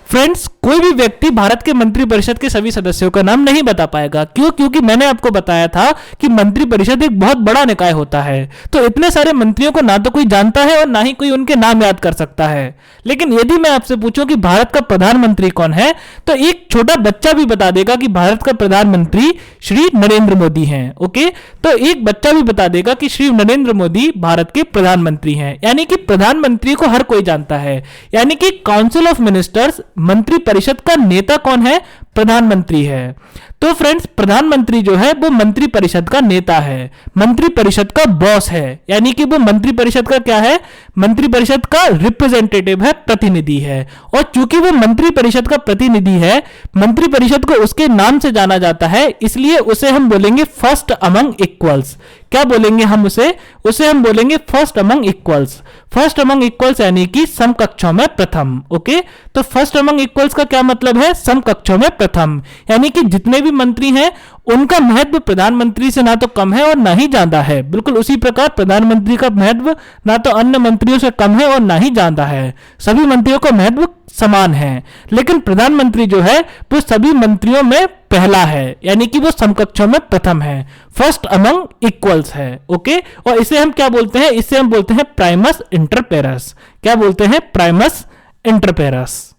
फ्रेंड्स, कोई भी व्यक्ति भारत के मंत्रिपरिषद के सभी सदस्यों का नाम नहीं बता पाएगा। क्यों? क्योंकि मैंने आपको बताया था कि मंत्रिपरिषद एक बहुत बड़ा निकाय होता है, तो इतने सारे मंत्रियों को ना तो कोई जानता है और ना ही कोई उनके नाम याद कर सकता है। लेकिन यदि मैं आपसे पूछूं कि भारत का प्रधानमंत्री कौन है, तो एक छोटा बच्चा भी बता देगा कि भारत का प्रधानमंत्री श्री नरेंद्र मोदी हैं। ओके, तो एक बच्चा भी बता देगा कि श्री नरेंद्र मोदी भारत के प्रधानमंत्री हैं। यानी कि प्रधानमंत्री को हर कोई जानता है। यानी कि काउंसिल ऑफ मिनिस्टर्स, मंत्रिपरिषद का नेता कौन है? प्रधानमंत्री है। तो फ्रेंड्स, प्रधानमंत्री जो है वो मंत्रिपरिषद का नेता है, मंत्रिपरिषद का बॉस है। यानी कि वो मंत्रिपरिषद का क्या है? मंत्रिपरिषद का रिप्रेजेंटेटिव है, प्रतिनिधि है। और चूंकि वो मंत्रिपरिषद का प्रतिनिधि है, मंत्रिपरिषद को उसके नाम से जाना जाता है, इसलिए उसे हम बोलेंगे फर्स्ट अमंग इक्वल्स। क्या बोलेंगे हम उसे हम बोलेंगे first among equals. First among equals यानी कि समकक्षों में प्रथम। ओके, तो फर्स्ट अमंग इक्वल्स का क्या मतलब है? समकक्षों में प्रथम। यानी कि जितने भी मंत्री हैं उनका महत्व प्रधानमंत्री से ना तो कम है और ना ही ज्यादा है। बिल्कुल उसी प्रकार प्रधानमंत्री का महत्व ना तो अन्य मंत्रियों से कम है और ना ही ज्यादा है। सभी मंत्रियों का महत्व समान है। लेकिन प्रधानमंत्री जो है वो सभी मंत्रियों में पहला है, यानी कि वो समकक्षों में प्रथम है, फर्स्ट अमंग इक्वल्स है। ओके, और इसे हम क्या बोलते हैं? इसे हम बोलते हैं प्राइमस इंटर पेरस। क्या बोलते हैं? Primus inter पेरस।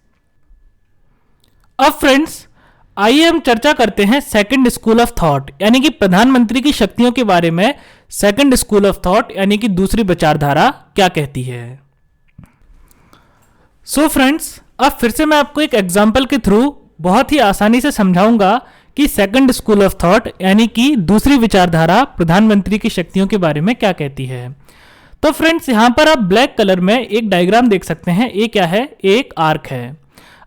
अब फ्रेंड्स, आइए हम चर्चा करते हैं सेकंड स्कूल ऑफ थॉट, यानी कि प्रधानमंत्री की शक्तियों के बारे में सेकंड स्कूल ऑफ थॉट यानी कि दूसरी विचारधारा क्या कहती है। सो फ्रेंड्स, अब फिर से मैं आपको एक एग्जाम्पल के थ्रू बहुत ही आसानी से समझाऊंगा कि सेकंड स्कूल ऑफ थॉट यानी कि दूसरी विचारधारा प्रधानमंत्री की शक्तियों के बारे में क्या कहती है। तो फ्रेंड्स, यहां पर आप ब्लैक कलर में एक डायग्राम देख सकते हैं। ये क्या है? एक आर्क है।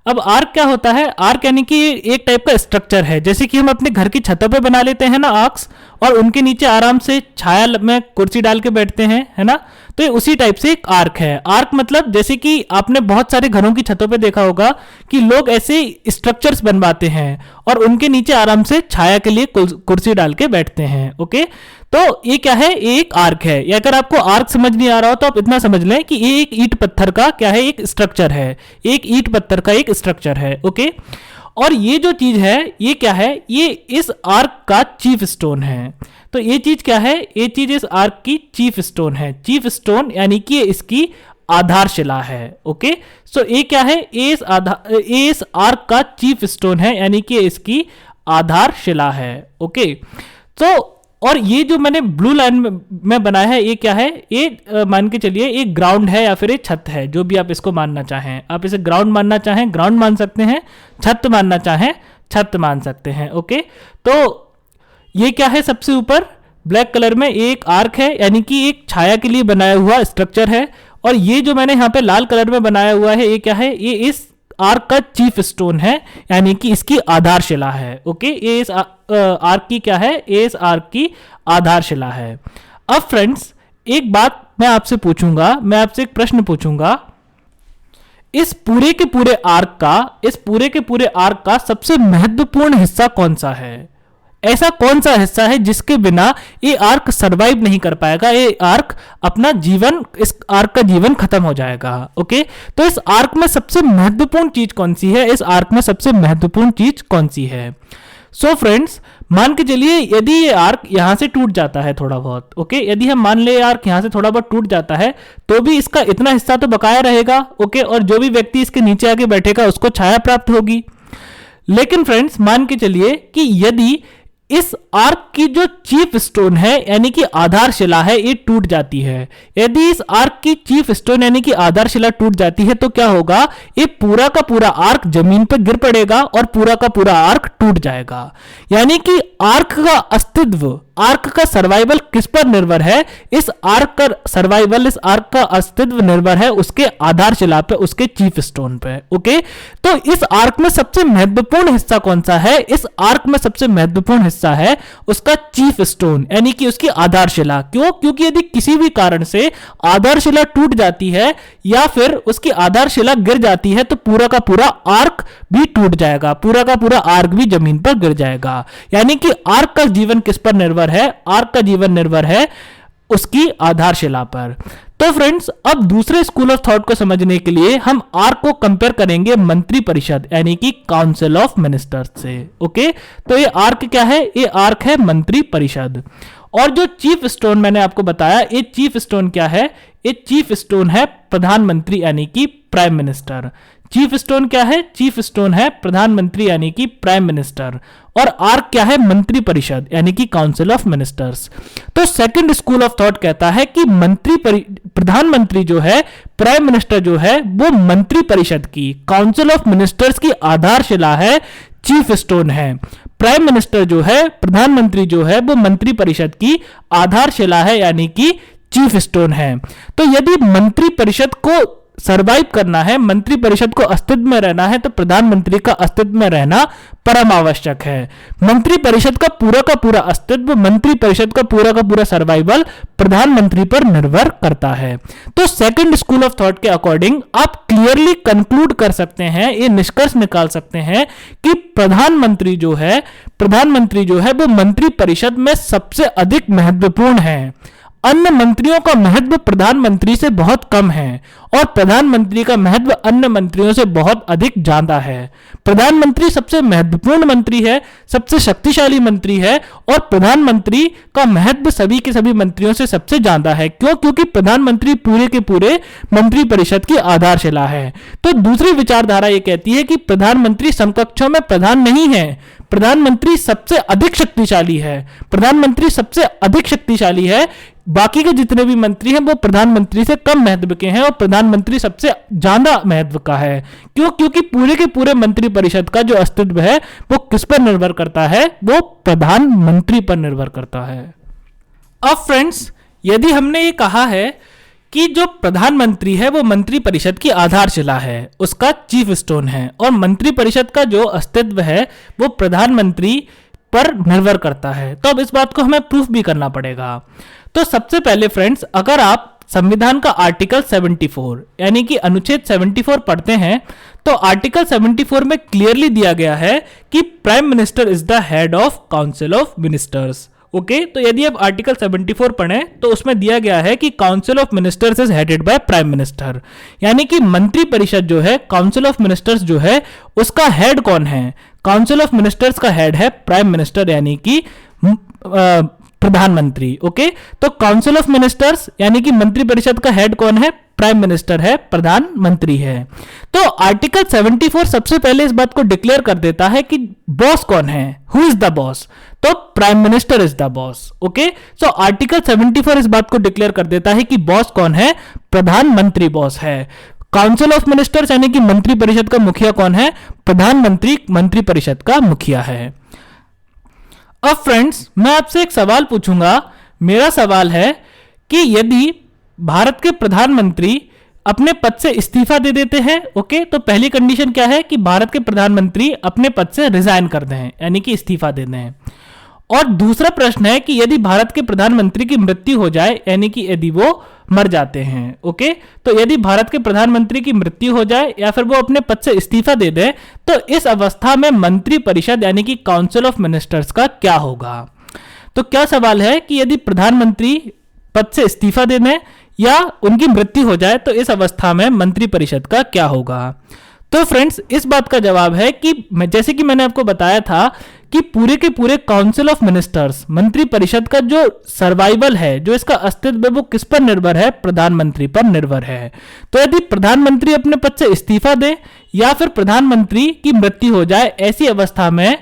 अब आर्क क्या होता है? आर्क यानी कि एक टाइप का स्ट्रक्चर है, जैसे कि हम अपने घर की छतों पे बना लेते हैं ना आर्क्स, और उनके नीचे आराम से छाया में कुर्सी डाल के बैठते हैं, है ना। तो ये उसी टाइप से एक आर्क है। आर्क मतलब जैसे कि आपने बहुत सारे घरों की छतों पे देखा होगा कि लोग ऐसे स्ट्रक्चर्स बनवाते हैं और उनके नीचे आराम से छाया के लिए कुर्सी डाल के बैठते हैं। ओके, तो ये क्या है? एक आर्क है। या अगर आपको आर्क समझ नहीं आ रहा हो तो आप इतना समझ लें कि ये एक ईंट पत्थर का क्या है? एक स्ट्रक्चर है। एक ईंट पत्थर का एक स्ट्रक्चर है। ओके, और ये जो चीज है ये क्या है? ये इस आर्क का चीफ स्टोन है। तो ये चीज क्या है? ये चीज इस आर्क की चीफ स्टोन है। चीफ स्टोन यानी कि इसकी आधारशिला है। ओके, सो ये क्या है? ये इस आर्क का चीफ स्टोन है, यानी कि इसकी आधारशिला है। ओके, तो और ये जो मैंने ब्लू लाइन में बनाया है ये क्या है? ये मान के चलिए एक ग्राउंड है या फिर एक छत है, जो भी आप इसको मानना चाहें। आप इसे ग्राउंड मानना चाहें ग्राउंड मान सकते हैं, छत मानना चाहें छत मान सकते हैं। ओके, तो ये क्या है? सबसे ऊपर ब्लैक कलर में एक आर्क है, यानी कि एक छाया के लिए बनाया हुआ स्ट्रक्चर है। और ये जो मैंने यहाँ पे लाल कलर में बनाया हुआ है ये क्या है? ये इस आर्क का चीफ स्टोन है, यानी कि इसकी आधारशिला है। ओके, ये इस आर्क की क्या है? ये इस आर्क की आधारशिला है। अब फ्रेंड्स, एक बात मैं आपसे पूछूंगा, मैं आपसे एक प्रश्न पूछूंगा। इस पूरे के पूरे आर्क का सबसे महत्वपूर्ण हिस्सा कौन सा है? ऐसा कौन सा हिस्सा है जिसके बिना ये आर्क सरवाइव नहीं कर पाएगा? ये आर्क अपना जीवन, इस आर्क का जीवन खत्म हो जाएगा। ओके, तो इस आर्क में सबसे महत्वपूर्ण चीज कौन सी है? इस आर्क में सबसे महत्वपूर्ण चीज कौन सी है? सो फ्रेंड्स, मान के चलिए यदि ये आर्क यहां से टूट जाता है थोड़ा बहुत, ओके, यदि हम मान ले आर्क यहां से थोड़ा बहुत टूट जाता है तो भी इसका इतना हिस्सा तो बकाया रहेगा। ओके, और जो भी व्यक्ति इसके नीचे आके बैठेगा उसको छाया प्राप्त होगी। लेकिन फ्रेंड्स, मान के चलिए कि यदि इस आर्क की जो चीफ स्टोन है यानी कि आधारशिला है ये टूट जाती है। यदि इस आर्क की चीफ स्टोन यानी कि आधारशिला टूट जाती है तो क्या होगा, ये पूरा का पूरा आर्क जमीन पर गिर पड़ेगा और पूरा का पूरा आर्क टूट जाएगा। यानी कि आर्क का अस्तित्व, आर्क का सर्वाइवल किस पर निर्भर है, इस आर्क का सर्वाइवल, इस आर्क का अस्तित्व निर्भर है उसके आधारशिला पे, उसके चीफ स्टोन पे। ओके, तो इस आर्क में सबसे महत्वपूर्ण हिस्सा कौन सा है, इस आर्क में सबसे महत्वपूर्ण हिस्सा है उसका चीफ स्टोन यानी कि उसकी आधारशिला। क्यों? क्योंकि यदि किसी भी कारण से आधारशिला टूट जाती है या फिर उसकी आधारशिला गिर जाती है तो पूरा का पूरा आर्क भी टूट जाएगा, पूरा का पूरा आर्क भी जमीन पर गिर जाएगा। यानी कि आर्क का जीवन किस पर निर्भर है, आर्क का जीवन निर्भर है उसकी आधारशिला पर। तो फ्रेंड्स, अब दूसरे स्कूल ऑफ थॉट को समझने के लिए हम आर्क को कंपेयर करेंगे मंत्री परिषद यानी कि काउंसिल ऑफ मिनिस्टर्स से। ओके, तो ये आर्क क्या है, ये आर्क है मंत्री परिषद। और जो चीफ स्टोन मैंने आपको बताया, ये चीफ स्टोन क्या है, ये चीफ स्टोन है प्रधानमंत्री यानी कि प्राइम मिनिस्टर। चीफ स्टोन क्या है, चीफ स्टोन है प्रधानमंत्री यानी कि प्राइम मिनिस्टर। और आर्क क्या है, मंत्री परिषद यानी कि काउंसिल ऑफ मिनिस्टर्स। तो सेकंड स्कूल ऑफ थॉट कहता है कि प्रधानमंत्री जो है, प्राइम मिनिस्टर जो है, वो मंत्री परिषद की, काउंसिल ऑफ मिनिस्टर्स की आधारशिला है, चीफ स्टोन है। प्राइम मिनिस्टर जो है, प्रधानमंत्री जो है, वो मंत्री परिषद की आधारशिला है यानी कि चीफ स्टोन है। तो यदि मंत्री परिषद को सरवाइव करना है, मंत्री परिषद को अस्तित्व में रहना है, तो प्रधानमंत्री का अस्तित्व में रहना परम आवश्यक है। मंत्री परिषद का पूरा अस्तित्व, मंत्री परिषद का पूरा सर्वाइवल प्रधानमंत्री पर निर्भर करता है। तो सेकंड स्कूल ऑफ थॉट के अकॉर्डिंग आप क्लियरली कंक्लूड कर सकते हैं, ये निष्कर्ष निकाल सकते हैं कि प्रधानमंत्री जो है वो मंत्री परिषद में सबसे अधिक महत्वपूर्ण है। अन्य मंत्रियों का महत्व प्रधानमंत्री से बहुत कम है और प्रधानमंत्री का महत्व अन्य मंत्रियों से बहुत अधिक ज्यादा है। प्रधानमंत्री सबसे महत्वपूर्ण मंत्री है, सबसे शक्तिशाली मंत्री है और प्रधानमंत्री का महत्व सभी के सभी मंत्रियों से सबसे ज्यादा है। क्यों? क्योंकि प्रधानमंत्री पूरे के पूरे मंत्री परिषद की आधारशिला है। तो दूसरी विचारधारा यह कहती है कि प्रधानमंत्री समकक्षों में प्रधान नहीं है, प्रधानमंत्री सबसे अधिक शक्तिशाली है, प्रधानमंत्री सबसे अधिक शक्तिशाली है। बाकी के जितने भी मंत्री हैं वो प्रधानमंत्री से कम महत्व के हैं और प्रधानमंत्री सबसे ज्यादा महत्व का है। क्यों? क्योंकि पूरे के पूरे मंत्री परिषद का जो अस्तित्व है वो किस पर निर्भर करता है, वो प्रधानमंत्री पर निर्भर करता है। अब फ्रेंड्स, यदि हमने ये कहा है कि जो प्रधानमंत्री है वो मंत्री परिषद की आधारशिला है, उसका चीफ स्टोन है और मंत्री परिषद का जो अस्तित्व है वो प्रधानमंत्री पर निर्भर करता है, तो अब इस बात को हमें प्रूफ भी करना पड़ेगा। तो सबसे पहले फ्रेंड्स, अगर आप संविधान का आर्टिकल 74 यानी कि अनुच्छेद 74 पढ़ते हैं तो आर्टिकल 74 में क्लियरली दिया गया है कि prime minister is the head of council of ministers. Okay, तो यदि आप आर्टिकल 74 पढ़ें तो उसमें दिया गया है कि council of ministers is headed by prime minister, यानी कि मंत्री परिषद जो है, काउंसिल ऑफ मिनिस्टर्स जो है, उसका हेड कौन है? काउंसिल ऑफ मिनिस्टर्स का हेड है प्राइम मिनिस्टर यानी कि प्रधानमंत्री। ओके, तो काउंसिल ऑफ मिनिस्टर्स यानी कि मंत्री परिषद का हेड कौन है? प्राइम मिनिस्टर है, प्रधानमंत्री है। तो आर्टिकल 74 सबसे पहले इस बात को डिक्लेयर कर देता है कि बॉस कौन है, हु इज द बॉस? तो prime minister is the boss. Okay, so article 74 इस बात को डिक्लेयर कर देता है कि बॉस कौन है? प्रधानमंत्री बॉस है। काउंसिल ऑफ मिनिस्टर्स यानी कि मंत्री परिषद का मुखिया कौन है? प्रधानमंत्री मंत्री परिषद का मुखिया है। अब फ्रेंड्स, मैं आपसे एक सवाल पूछूंगा। मेरा सवाल है कि यदि भारत के प्रधानमंत्री अपने पद से इस्तीफा दे देते हैं, ओके, तो पहली कंडीशन क्या है कि भारत के प्रधानमंत्री अपने पद से रिजाइन कर दें यानी कि इस्तीफा दे दें। और दूसरा प्रश्न है कि यदि भारत के प्रधानमंत्री की मृत्यु हो जाए यानी कि यदि वो मर जाते हैं। ओके, तो यदि भारत के प्रधानमंत्री की मृत्यु हो जाए या फिर वो अपने पद से इस्तीफा दे दें तो इस अवस्था में मंत्री परिषद यानी कि काउंसिल ऑफ मिनिस्टर्स का क्या होगा? तो क्या सवाल है कि यदि प्रधानमंत्री पद से इस्तीफा दे दें या उनकी मृत्यु हो जाए तो इस अवस्था में मंत्री परिषद का क्या होगा? तो फ्रेंड्स, इस बात का जवाब है कि जैसे कि मैंने आपको बताया था कि पूरे के पूरे काउंसिल ऑफ मिनिस्टर्स, मंत्री परिषद का जो सर्वाइवल है, जो इसका अस्तित्व है, वो किस पर निर्भर है? प्रधानमंत्री पर निर्भर है। तो यदि प्रधानमंत्री अपने पद से इस्तीफा दें या फिर प्रधानमंत्री की मृत्यु हो जाए, ऐसी अवस्था में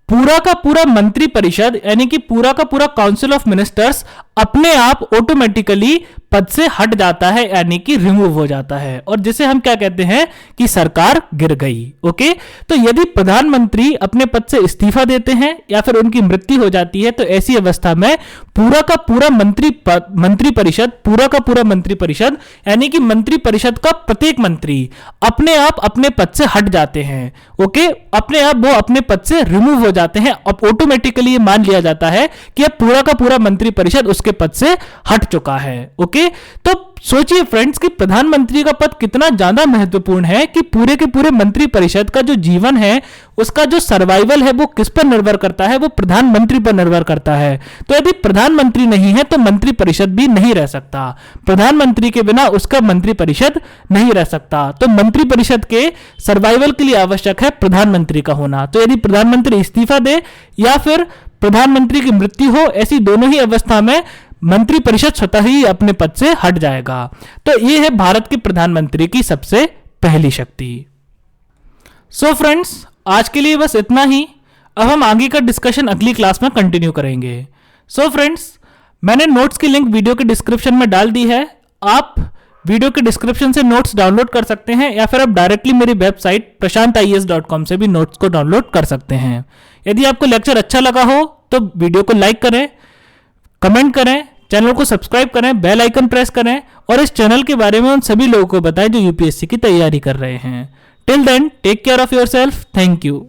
पूरा का पूरा मंत्री परिषद यानी कि पूरा का पूरा काउंसिल ऑफ मिनिस्टर्स अपने आप ऑटोमेटिकली पद से हट जाता है, यानी कि रिमूव हो जाता है, और जिसे हम क्या कहते हैं कि सरकार गिर गई। ओके, तो यदि प्रधानमंत्री अपने पद से इस्तीफा देते हैं या फिर उनकी मृत्यु हो जाती है, तो ऐसी अवस्था में पूरा का पूरा मंत्री परिषद यानी कि मंत्री परिषद का प्रत्येक मंत्री अपने आप अपने पद से हट जाते हैं। ओके, अपने आप वो अपने पद से रिमूव हो जाते हैं। अब ऑटोमेटिकली ये मान लिया जाता है कि अब पूरा का पूरा मंत्री परिषद उसके पद से हट चुका है। ओके, तो सोचिए फ्रेंड्स कि प्रधानमंत्री का पद कितना ज्यादा महत्वपूर्ण है कि पूरे के पूरे मंत्री परिषद का जो जीवन है, उसका जो सर्वाइवल है, वो किस पर निर्भर करता है, वो प्रधानमंत्री पर निर्भर करता है। तो यदि प्रधानमंत्री नहीं है तो मंत्री परिषद भी नहीं रह सकता, प्रधानमंत्री के बिना उसका मंत्री परिषद नहीं रह सकता। तो मंत्री परिषद के सर्वाइवल के लिए आवश्यक है प्रधानमंत्री का होना। तो यदि प्रधानमंत्री इस्तीफा दे या फिर प्रधानमंत्री की मृत्यु हो, ऐसी दोनों ही अवस्था में मंत्री परिषद स्वतः ही अपने पद से हट जाएगा। तो यह है भारत के प्रधानमंत्री की सबसे पहली शक्ति। सो फ्रेंड्स, आज के लिए बस इतना ही। अब हम आगे का डिस्कशन अगली क्लास में कंटिन्यू करेंगे। सो फ्रेंड्स, मैंने नोट्स की लिंक वीडियो के डिस्क्रिप्शन में डाल दी है। आप वीडियो के डिस्क्रिप्शन से नोट्स डाउनलोड कर सकते हैं या फिर आप डायरेक्टली मेरी वेबसाइट prashanties.com से भी नोट्स को डाउनलोड कर सकते हैं। यदि आपको लेक्चर अच्छा लगा हो तो वीडियो को लाइक करें, कमेंट करें, चैनल को सब्सक्राइब करें, बेल आइकन प्रेस करें और इस चैनल के बारे में उन सभी लोगों को बताएं जो यूपीएससी की तैयारी कर रहे हैं। Till then, take care of yourself. Thank you.